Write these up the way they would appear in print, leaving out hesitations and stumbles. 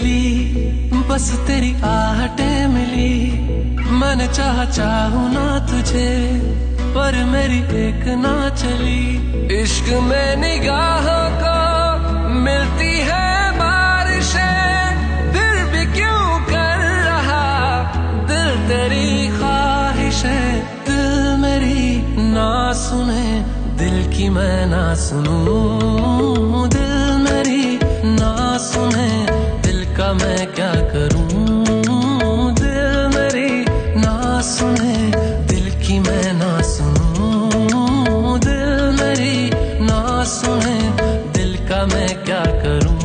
Milli, बस तेरी आहटें milli. मैंने चाहूं ना तुझे, पर मेरी एक ना चली। इश्क में निगाहों को मिलती है बारिशें, फिर भी क्यों कर रहा दिल तेरी ख्वाहिश है। दिल मेरी ना सुने, दिल की मैं ना सुनूं। दिल मेरी ना सुने, दिल का मैं क्या करूं। दिल मेरी ना सुने, दिल की मैं ना सुनूं। दिल मेरी ना सुने, दिल का मैं क्या करूं।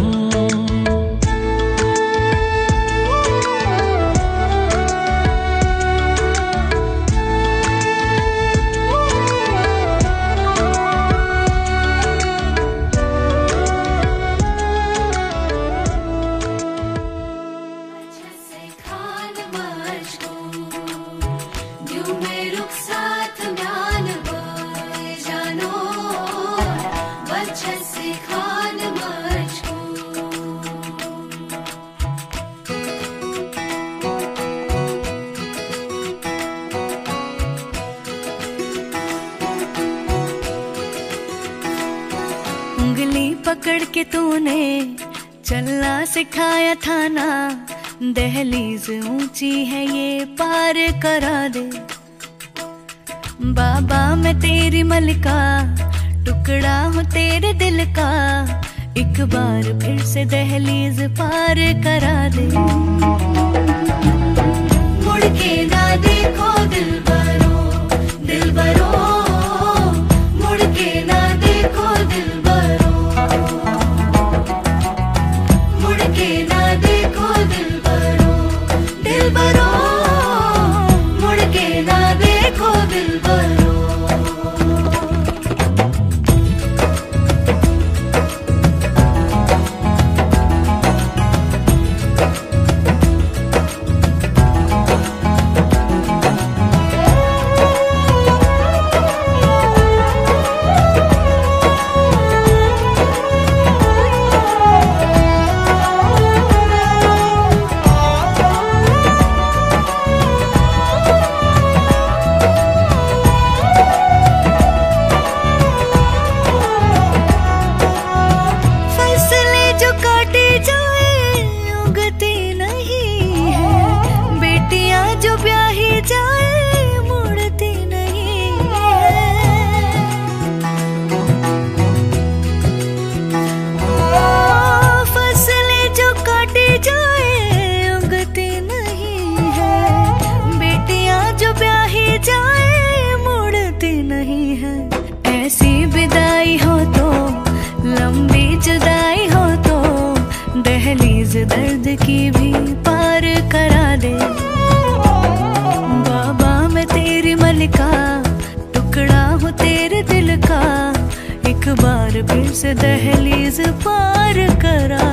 उंगली पकड़ के तूने चलना सिखाया था ना, दहलीज ऊंची है ये पार करा दे। बाबा मैं तेरी मलिका, टुकड़ा हूँ तेरे दिल का, एक बार फिर से दहलीज पार करा दे। मुड़ के ना देखो दिलबरो, दिलबरो, मुड़ के ना देखो दिलबरो, मुड़ के ना देखो दिलबरो, दिलबरो, मुड़ के ना देखो दिलबरो। ऐसी विदाई हो तो, लंबी जुदाई हो तो, दहलीज दर्द की भी पार करा दे। बाबा मैं तेरी मलिका, टुकड़ा हूँ तेरे दिल का, एक बार फिर से दहलीज पार करा